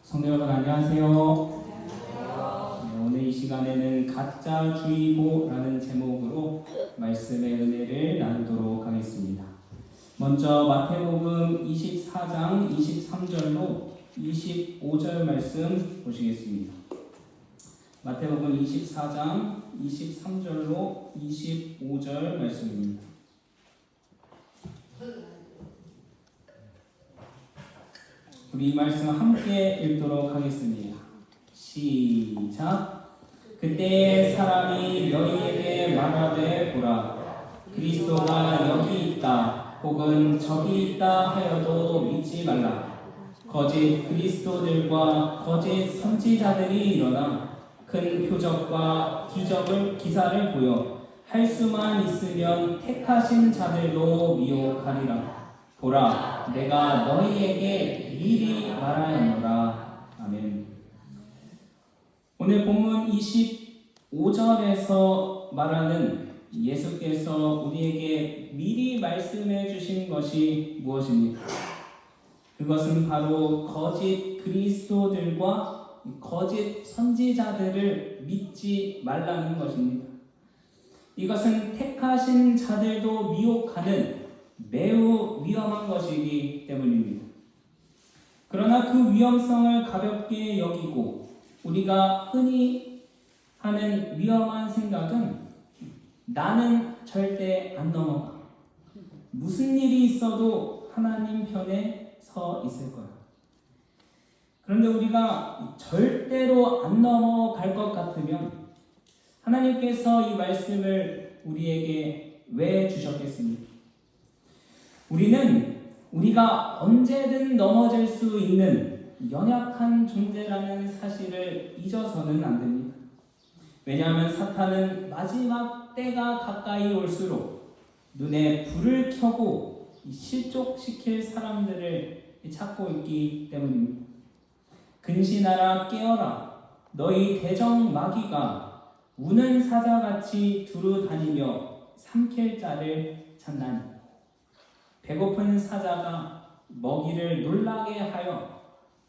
성도 여러분 안녕하세요. 네, 오늘 이 시간에는 가짜주의보라는 제목으로 말씀의 은혜를 나누도록 하겠습니다. 먼저 마태복음 24장 23절로 25절 말씀 보시겠습니다. 마태복음 24장 23절로 25절 말씀입니다. 우리 이 말씀 함께 읽도록 하겠습니다. 시작. 그때 사람이 너희에게 말하되 보라, 그리스도가 여기 있다 혹은 저기 있다 하여도 믿지 말라. 거짓 그리스도들과 거짓 선지자들이 일어나 큰 표적과 기사를 보여 할 수만 있으면 택하신 자들도 미혹하리라. 보라, 내가 너희에게 미리 말하였노라. 아멘. 오늘 본문 25절에서 말하는 예수께서 우리에게 미리 말씀해 주신 것이 무엇입니까? 그것은 바로 거짓 그리스도들과 거짓 선지자들을 믿지 말라는 것입니다. 이것은 택하신 자들도 미혹하는 매우 위험한 것이기 때문입니다. 그러나 그 위험성을 가볍게 여기고 우리가 흔히 하는 위험한 생각은 나는 절대 안 넘어가. 무슨 일이 있어도 하나님 편에 서 있을 거야. 그런데 우리가 절대로 안 넘어갈 것 같으면 하나님께서 이 말씀을 우리에게 왜 주셨겠습니까? 우리가 언제든 넘어질 수 있는 연약한 존재라는 사실을 잊어서는 안 됩니다. 왜냐하면 사탄은 마지막 때가 가까이 올수록 눈에 불을 켜고 실족시킬 사람들을 찾고 있기 때문입니다. 근신하라 깨어라, 너희 대적 마귀가 우는 사자같이 두루다니며 삼킬 자를 찾나니. 배고픈 사자가 먹이를 놀라게 하여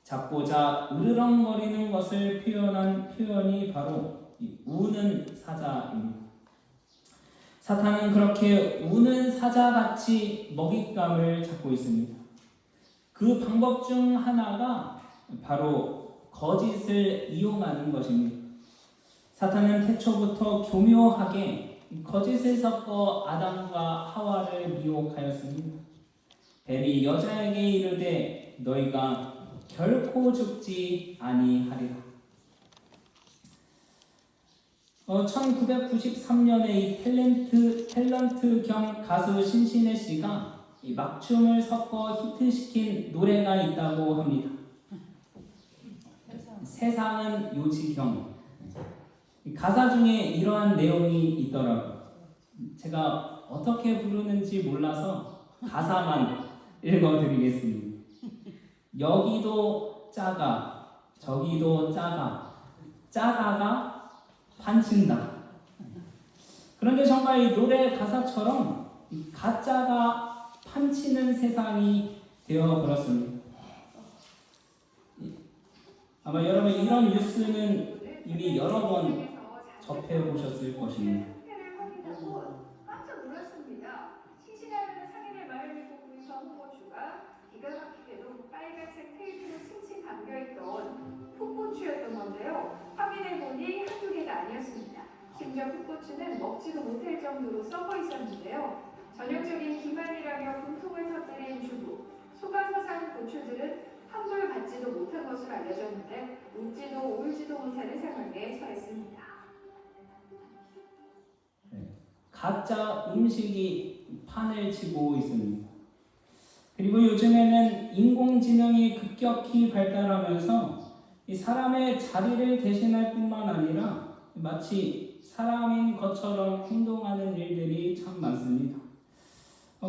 잡고자 으르렁거리는 것을 표현한 표현이 바로 이 우는 사자입니다. 사탄은 그렇게 우는 사자같이 먹잇감을 잡고 있습니다. 그 방법 중 하나가 바로 거짓을 이용하는 것입니다. 사탄은 태초부터 교묘하게 거짓을 섞어 아담과 하와를 미혹하였습니다. 뱀이 여자에게 이르되 너희가 결코 죽지 아니하리라. 1993년에 이 탤런트 겸 가수 신신혜 씨가 이 막춤을 섞어 히트시킨 노래가 있다고 합니다. 세상은 요지경. 가사 중에 이러한 내용이 있더라고요. 제가 어떻게 부르는지 몰라서 가사만 읽어드리겠습니다. 여기도 작아, 저기도 작아, 작아가 판친다. 그런데 정말 이 노래 가사처럼 가짜가 판치는 세상이 되어버렸습니다. 아마 여러분 이런 뉴스는 이미 여러 번 접해보셨을 것입니다. 깜짝 놀랐습니다. 싱싱하는 상인의 말을 믿고 구입한 홍고추가 기가 막히게도 빨간색 테이프로 칭칭 감겨있던 풋고추였던 건데요. 확인해보니 한두 개가 아니었습니다. 심지어 풋고추는 먹지도 못할 정도로 썩어 있었는데요. 전형적인 기만이라며 분통을 터뜨린 주부. 속아서 산 고추들은 환불받지도 못한 것으로 알려졌는데 웃지도 울지도 못하는 상황에 처했습니다. 가짜 음식이 판을 치고 있습니다. 그리고 요즘에는 인공지능이 급격히 발달하면서 이 사람의 자리를 대신할 뿐만 아니라 마치 사람인 것처럼 행동하는 일들이 참 많습니다.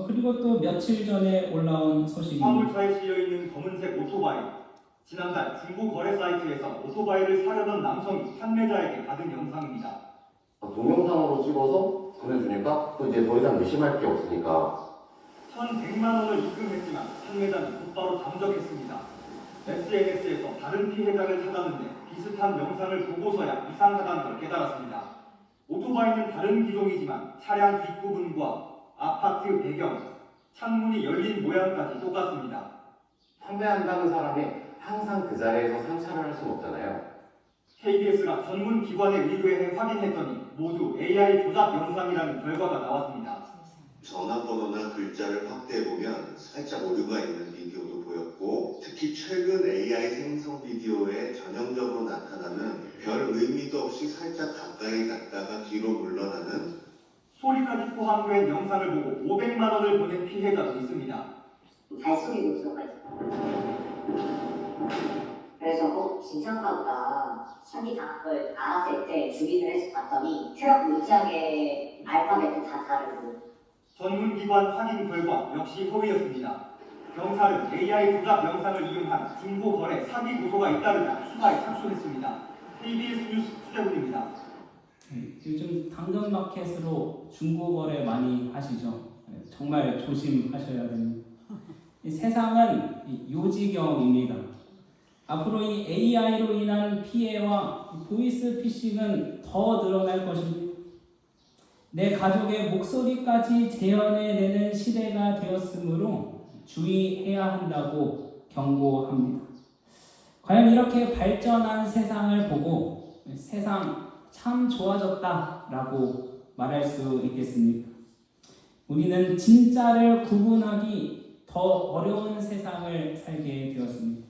그리고 또 며칠 전에 올라온 소식입니다. 화물차에 실려있는 검은색 오토바이. 지난달 중고 거래 사이트에서 오토바이를 사려던 남성이 판매자에게 받은 영상입니다. 동영상으로 찍어서 보내주니까 또 이제 더 이상 의심할 게 없으니까 1,100만 원을 입금했지만 판매자는 곧바로 잠적했습니다. SNS에서 다른 피해자를 찾았는데 비슷한 영상을 보고서야 이상하다는 걸 깨달았습니다. 오토바이는 다른 기종이지만 차량 뒷부분과 아파트 배경, 창문이 열린 모양까지 똑같습니다. 판매한다는 사람이 항상 그 자리에서 상차를 할 수는 없잖아요. KBS가 전문 기관에 의뢰해 확인했더니 모두 AI 조작 영상이라는 결과가 나왔습니다. 전화번호나 글자를 확대해보면 살짝 오류가 있는 비디오도 보였고, 특히 최근 AI 생성 비디오에 전형적으로 나타나는 별 의미도 없이 살짝 가까이 갔다가 뒤로 물러나는 소리까지 포함된 영상을 보고 500만 원을 보낸 피해자도 있습니다. 발소리 노트가 있어. 그래서 진짜인가 보다 사기 당한 걸 알았을 때 주민을 해서 봤더니 트럭 무지하게 알파벳도 다 다르고. 전문기관 확인 결과 역시 허위였습니다. 경찰은 AI 조작 영상을 이용한 중고거래 사기 고소가 잇따르자 수사에 착수했습니다. KBS 뉴스 추재훈입니다. 요즘 당근마켓으로 중고거래 많이 하시죠? 정말 조심하셔야 됩니다. 이 세상은 요지경입니다. 앞으로 이 AI로 인한 피해와 보이스피싱은 더 늘어날 것입니다. 내 가족의 목소리까지 재현해내는 시대가 되었으므로 주의해야 한다고 경고합니다. 과연 이렇게 발전한 세상을 보고 세상 참 좋아졌다라고 말할 수 있겠습니까? 우리는 진짜를 구분하기 더 어려운 세상을 살게 되었습니다.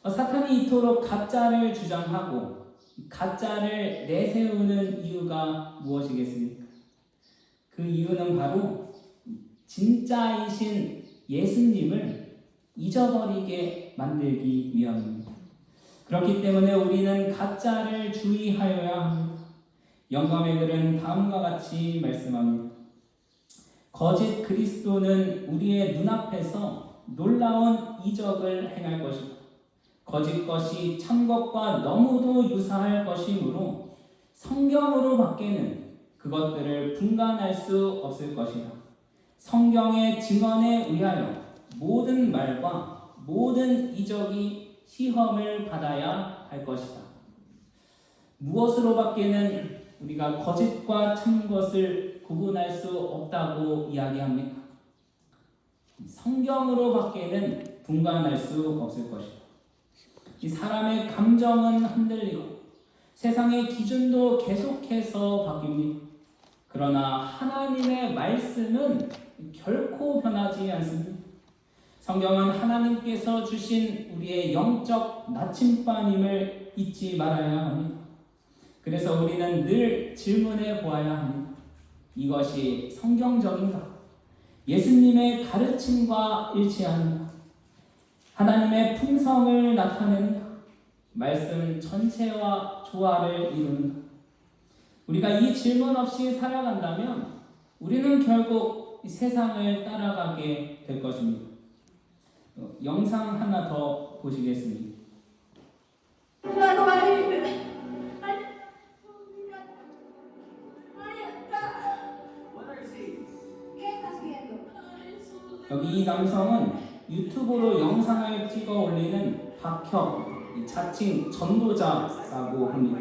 사탄이 이토록 가짜를 주장하고 가짜를 내세우는 이유가 무엇이겠습니까? 그 이유는 바로 진짜이신 예수님을 잊어버리게 만들기 위함입니다. 그렇기 때문에 우리는 가짜를 주의하여야 합니다. 영감의 글은 다음과 같이 말씀합니다. 거짓 그리스도는 우리의 눈앞에서 놀라운 이적을 행할 것이다. 거짓 것이 참 것과 너무도 유사할 것이므로 성경으로 밖에는 그것들을 분간할 수 없을 것이다. 성경의 증언에 의하여 모든 말과 모든 이적이 시험을 받아야 할 것이다. 무엇으로 밖에는 우리가 거짓과 참 것을 구분할 수 없다고 이야기합니까? 성경으로 밖에는 분간할 수 없을 것이다. 이 사람의 감정은 흔들리고 세상의 기준도 계속해서 바뀝니다. 그러나 하나님의 말씀은 결코 변하지 않습니다. 성경은 하나님께서 주신 우리의 영적 나침반임을 잊지 말아야 합니다. 그래서 우리는 늘 질문해 보아야 합니다. 이것이 성경적인가? 예수님의 가르침과 일치하는가? 하나님의 품성을 나타내는가? 말씀 전체와 조화를 이루는가? 우리가 이 질문 없이 살아간다면 우리는 결국 이 세상을 따라가게 될 것입니다. 영상 하나 더 보시겠습니다. 여기 이 남성은 유튜브로 영상을 찍어 올리는 박혁, 자칭 전도자라고 합니다.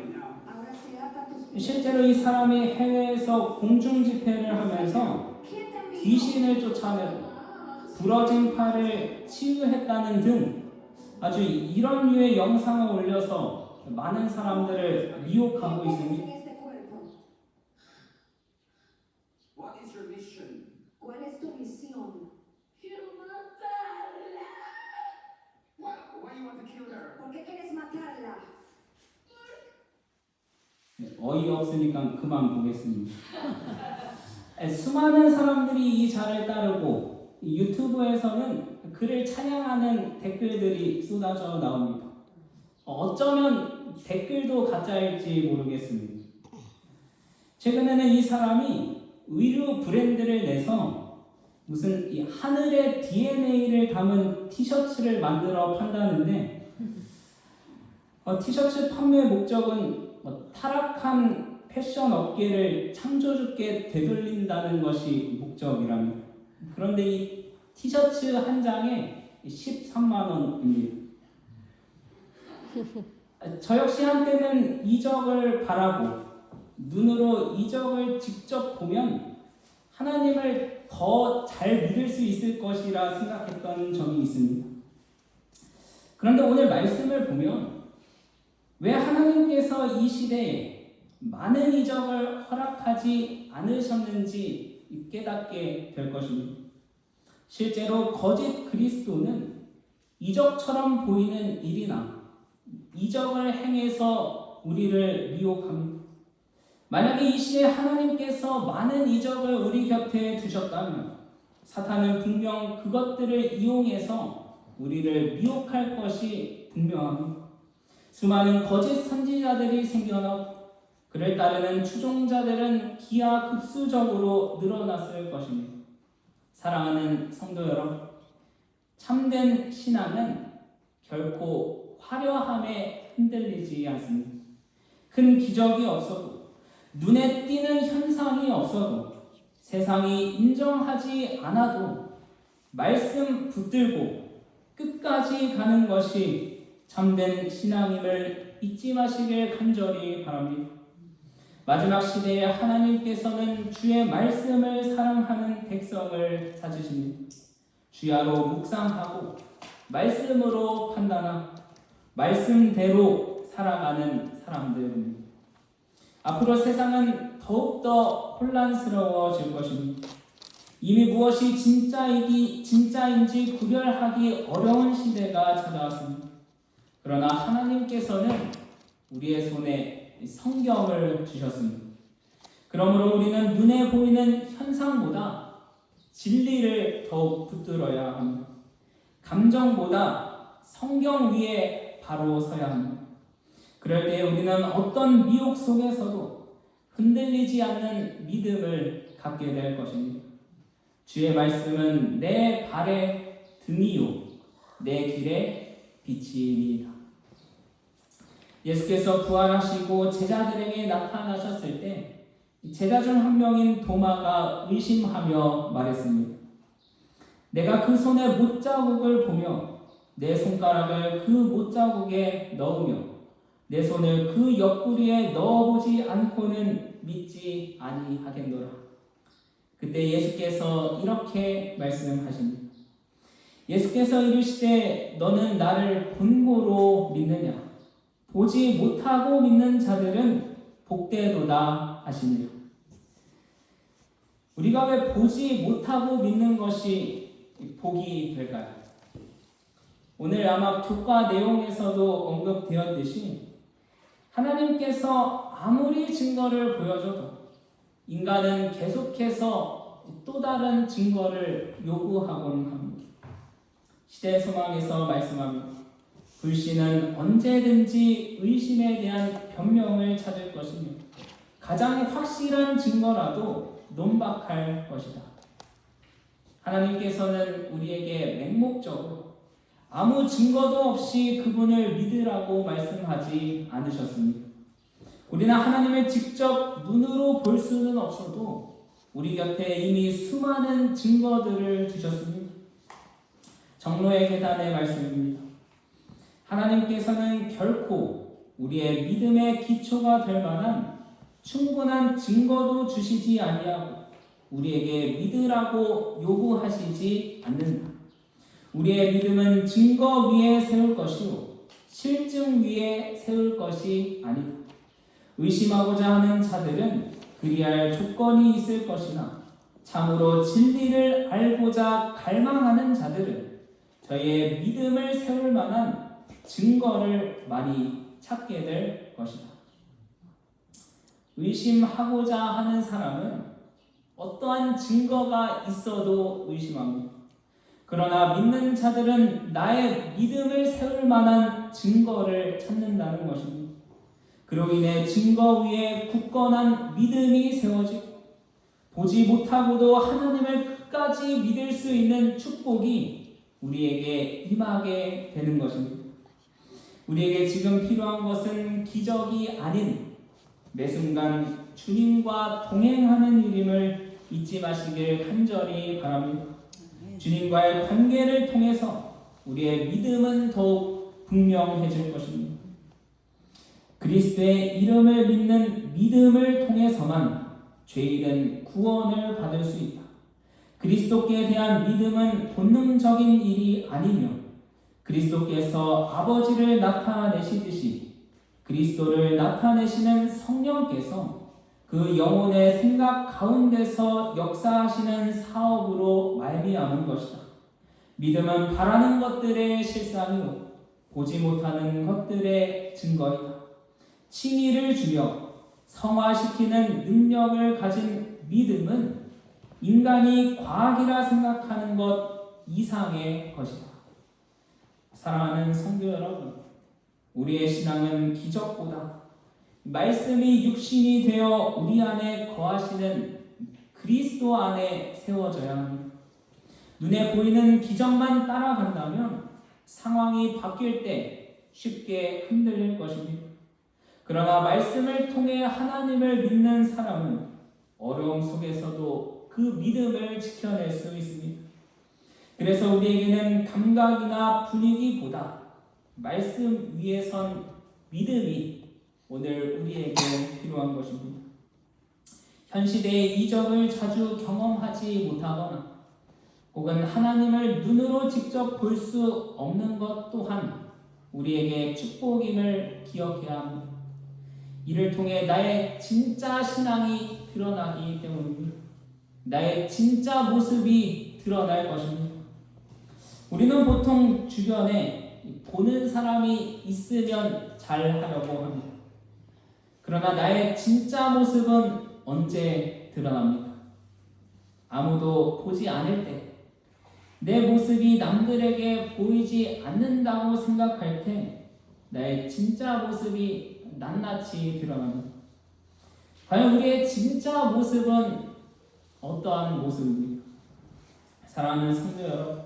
실제로 이 사람이 해외에서 공중 집회를 하면서 귀신을 쫓아내고 부러진 팔을 치유했다는 등 아주 이런 류의 영상을 올려서 많은 사람들을 미혹하고 있습니다. What is your mission? ¿Cuál es tu misión? Quiero matarla. Why you want to kill her? ¿Por qué quieres matarla? 어이없으니까 그만 보겠습니다. 수많은 사람들이 이 자를 따르고 유튜브에서는 그를 찬양하는 댓글들이 쏟아져 나옵니다. 어쩌면 댓글도 가짜일지 모르겠습니다. 최근에는 이 사람이 의류 브랜드를 내서 무슨 이 하늘의 DNA를 담은 티셔츠를 만들어 판다는데 티셔츠 판매 목적은 타락한 패션 업계를 창조주께 되돌린다는 것이 목적이랍니다. 그런데 이 티셔츠 한 장에 13만 원입니다. 저 역시 한때는 이적을 바라고 눈으로 이적을 직접 보면 하나님을 더 잘 믿을 수 있을 것이라 생각했던 적이 있습니다. 그런데 오늘 말씀을 보면 왜 하나님께서 이 시대에 많은 이적을 허락하지 않으셨는지 깨닫게 될 것입니다. 실제로 거짓 그리스도는 이적처럼 보이는 일이나 이적을 행해서 우리를 미혹합니다. 만약에 이 시대에 하나님께서 많은 이적을 우리 곁에 두셨다면 사탄은 분명 그것들을 이용해서 우리를 미혹할 것이 분명합니다. 수많은 거짓 선지자들이 생겨나고 그를 따르는 추종자들은 기하급수적으로 늘어났을 것입니다. 사랑하는 성도 여러분, 참된 신앙은 결코 화려함에 흔들리지 않습니다. 큰 기적이 없어도 눈에 띄는 현상이 없어도 세상이 인정하지 않아도 말씀 붙들고 끝까지 가는 것이 참된 신앙임을 잊지 마시길 간절히 바랍니다. 마지막 시대에 하나님께서는 주의 말씀을 사랑하는 백성을 찾으십니다. 주야로 묵상하고 말씀으로 판단하고 말씀대로 살아가는 사람들입니다. 앞으로 세상은 더욱더 혼란스러워질 것입니다. 이미 무엇이 진짜인지 구별하기 어려운 시대가 찾아왔습니다. 그러나 하나님께서는 우리의 손에 성경을 주셨습니다. 그러므로 우리는 눈에 보이는 현상보다 진리를 더욱 붙들어야 합니다. 감정보다 성경 위에 바로 서야 합니다. 그럴 때 우리는 어떤 미혹 속에서도 흔들리지 않는 믿음을 갖게 될 것입니다. 주의 말씀은 내 발의 등이요 내 길의 빛이니이다. 예수께서 부활하시고 제자들에게 나타나셨을 때 제자 중 한 명인 도마가 의심하며 말했습니다. 내가 그 손에 못자국을 보며 내 손가락을 그 못자국에 넣으며 내 손을 그 옆구리에 넣어보지 않고는 믿지 아니하겠노라. 그때 예수께서 이렇게 말씀하십니다. 예수께서 이르시되 너는 나를 본고로 믿느냐? 보지 못하고 믿는 자들은 복되도다 하시니라. 우리가 왜 보지 못하고 믿는 것이 복이 될까요? 오늘 아마 교과 내용에서도 언급되었듯이 하나님께서 아무리 증거를 보여줘도 인간은 계속해서 또 다른 증거를 요구하곤 합니다. 시대 소망에서 말씀합니다. 불신은 언제든지 의심에 대한 변명을 찾을 것이며 가장 확실한 증거라도 논박할 것이다. 하나님께서는 우리에게 맹목적으로 아무 증거도 없이 그분을 믿으라고 말씀하지 않으셨습니다. 우리는 하나님을 직접 눈으로 볼 수는 없어도 우리 곁에 이미 수많은 증거들을 주셨습니다. 정로의 계단의 말씀입니다. 하나님께서는 결코 우리의 믿음의 기초가 될 만한 충분한 증거도 주시지 아니하고 우리에게 믿으라고 요구하시지 않는다. 우리의 믿음은 증거 위에 세울 것이요 실증 위에 세울 것이 아니다. 의심하고자 하는 자들은 그리할 조건이 있을 것이나 참으로 진리를 알고자 갈망하는 자들은 저희의 믿음을 세울 만한 증거를 많이 찾게 될 것이다. 의심하고자 하는 사람은 어떠한 증거가 있어도 의심합니다. 그러나 믿는 자들은 나의 믿음을 세울 만한 증거를 찾는다는 것입니다. 그로 인해 증거 위에 굳건한 믿음이 세워지고 보지 못하고도 하나님을 끝까지 믿을 수 있는 축복이 우리에게 임하게 되는 것입니다. 우리에게 지금 필요한 것은 기적이 아닌 매 순간 주님과 동행하는 일임을 잊지 마시길 간절히 바랍니다. 주님과의 관계를 통해서 우리의 믿음은 더욱 분명해질 것입니다. 그리스도의 이름을 믿는 믿음을 통해서만 죄인은 구원을 받을 수 있다. 그리스도께 대한 믿음은 본능적인 일이 아니며 그리스도께서 아버지를 나타내시듯이 그리스도를 나타내시는 성령께서 그 영혼의 생각 가운데서 역사하시는 사업으로 말미암은 것이다. 믿음은 바라는 것들의 실상이요 보지 못하는 것들의 증거이다. 칭의를 주며 성화시키는 능력을 가진 믿음은 인간이 과학이라 생각하는 것 이상의 것이다. 사랑하는 성도 여러분, 우리의 신앙은 기적보다 말씀이 육신이 되어 우리 안에 거하시는 그리스도 안에 세워져야 합니다. 눈에 보이는 기적만 따라간다면 상황이 바뀔 때 쉽게 흔들릴 것입니다. 그러나 말씀을 통해 하나님을 믿는 사람은 어려움 속에서도 그 믿음을 지켜낼 수 있습니다. 그래서 우리에게는 감각이나 분위기보다 말씀 위에 선 믿음이 오늘 우리에게 필요한 것입니다. 현 시대의 이적을 자주 경험하지 못하거나 혹은 하나님을 눈으로 직접 볼 수 없는 것 또한 우리에게 축복임을 기억해야 합니다. 이를 통해 나의 진짜 신앙이 드러나기 때문입니다. 나의 진짜 모습이 드러날 것입니다. 우리는 보통 주변에 보는 사람이 있으면 잘 하려고 합니다. 그러나 나의 진짜 모습은 언제 드러납니까? 아무도 보지 않을 때, 내 모습이 남들에게 보이지 않는다고 생각할 때 나의 진짜 모습이 낱낱이 드러납니다. 과연 우리의 진짜 모습은 어떠한 모습입니까? 사랑하는 성도 여러분,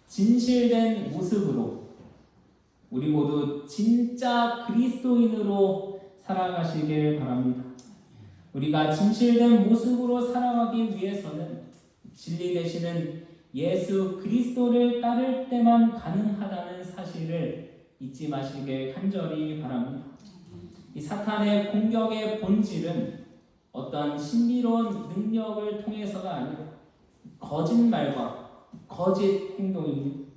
진실된 모습으로 우리 모두 진짜 그리스도인으로 살아가시길 바랍니다. 우리가 진실된 모습으로 살아가기 위해서는 진리 되시는 예수 그리스도를 따를 때만 가능하다는 사실을 잊지 마시길 간절히 바랍니다. 이 사탄의 공격의 본질은 어떤 신비로운 능력을 통해서가 아니라 거짓말과 거짓 행동입니다.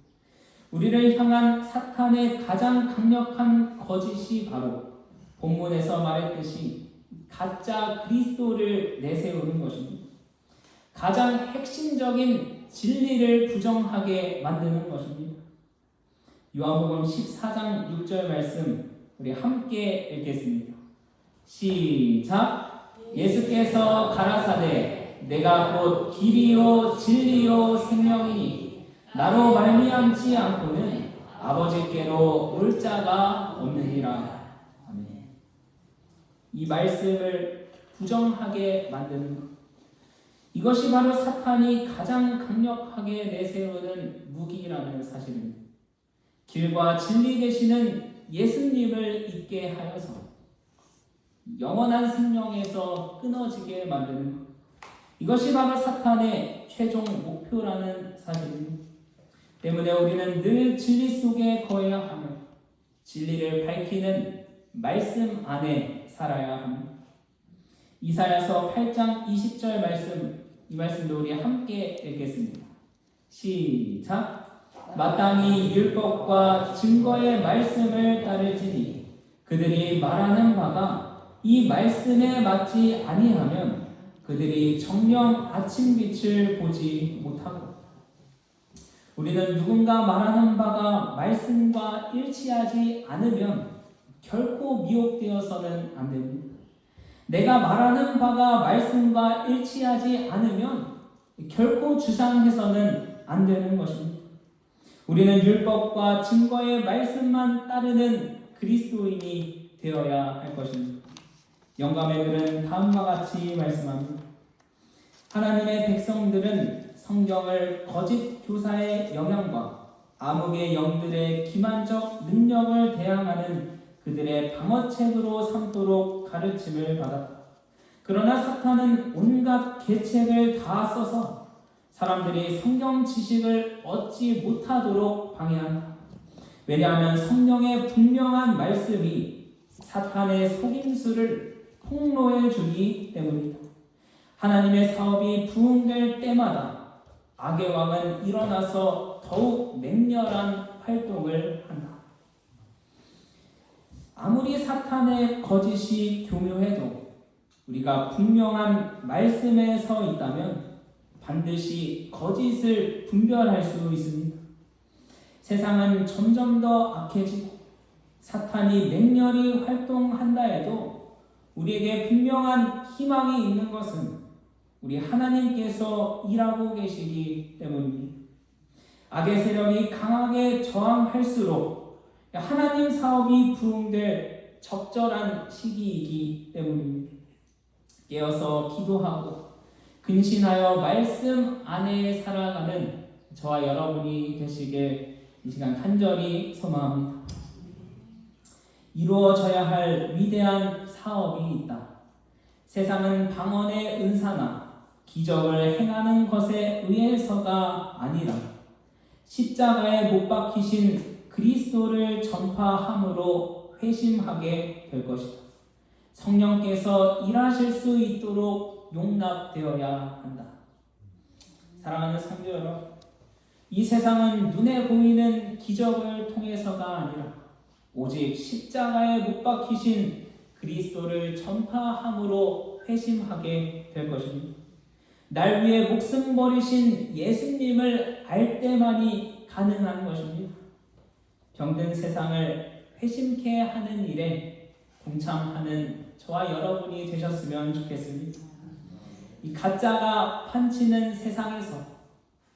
우리를 향한 사탄의 가장 강력한 거짓이 바로 본문에서 말했듯이 가짜 그리스도를 내세우는 것입니다. 가장 핵심적인 진리를 부정하게 만드는 것입니다. 요한복음 14장 6절 말씀 우리 함께 읽겠습니다. 시작. 예수께서 가라사대 내가 곧 길이요 진리요 생명이니 나로 말미암지 않고는 아버지께로 올 자가 없느니라. 아멘. 이 말씀을 부정하게 만드는 것, 이것이 바로 사탄이 가장 강력하게 내세우는 무기라는 사실입니다. 길과 진리 되시는 예수님을 잊게 하여서 영원한 생명에서 끊어지게 만드는 것, 이것이 바로 사탄의 최종 목표라는 사실입니다. 때문에 우리는 늘 진리 속에 거해야 하며 진리를 밝히는 말씀 안에 살아야 합니다. 이사야서 8장 20절 말씀, 이 말씀도 우리 함께 읽겠습니다. 시작. 마땅히 율법과 증거의 말씀을 따를지니 그들이 말하는 바가 이 말씀에 맞지 아니하면 그들이 정녕 아침빛을 보지 못하고, 우리는 누군가 말하는 바가 말씀과 일치하지 않으면 결코 미혹되어서는 안 됩니다. 내가 말하는 바가 말씀과 일치하지 않으면 결코 주장해서는 안 되는 것입니다. 우리는 율법과 증거의 말씀만 따르는 그리스도인이 되어야 할 것입니다. 영감의 글은 다음과 같이 말씀합니다. 하나님의 백성들은 성경을 거짓 교사의 영향과 암흑의 영들의 기만적 능력을 대항하는 그들의 방어책으로 삼도록 가르침을 받았다. 그러나 사탄은 온갖 계책을 다 써서 사람들이 성경 지식을 얻지 못하도록 방해한다. 왜냐하면 성령의 분명한 말씀이 사탄의 속임수를 폭로해 주기 때문이다. 하나님의 사업이 부흥될 때마다 악의 왕은 일어나서 더욱 맹렬한 활동을 한다. 아무리 사탄의 거짓이 교묘해도 우리가 분명한 말씀에 서 있다면 반드시 거짓을 분별할 수 있습니다. 세상은 점점 더 악해지고 사탄이 맹렬히 활동한다 해도 우리에게 분명한 희망이 있는 것은 우리 하나님께서 일하고 계시기 때문입니다. 악의 세력이 강하게 저항할수록 하나님 사업이 부흥될 적절한 시기이기 때문입니다. 깨어서 기도하고 근신하여 말씀 안에 살아가는 저와 여러분이 되시길 이 시간 간절히 소망합니다. 이루어져야 할 위대한 사업이 있다. 세상은 방언의 은사나 기적을 행하는 것에 의해서가 아니라 십자가에 못 박히신 그리스도를 전파함으로 회심하게 될 것이다. 성령께서 일하실 수 있도록 용납되어야 한다. 사랑하는 성도 여러분, 이 세상은 눈에 보이는 기적을 통해서가 아니라 오직 십자가에 못 박히신 그리스도를 전파함으로 회심하게 될 것입니다. 날 위해 목숨 버리신 예수님을 알 때만이 가능한 것입니다. 병든 세상을 회심케 하는 일에 동참하는 저와 여러분이 되셨으면 좋겠습니다. 이 가짜가 판치는 세상에서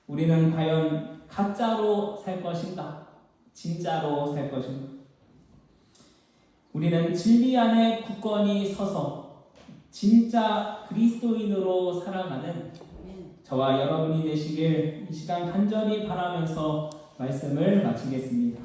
우리는 과연 가짜로 살 것인가? 진짜로 살 것인가? 우리는 진리 안에 굳건히 서서 진짜 그리스도인으로 살아가는 저와 여러분이 되시길 이 시간 간절히 바라면서 말씀을 마치겠습니다.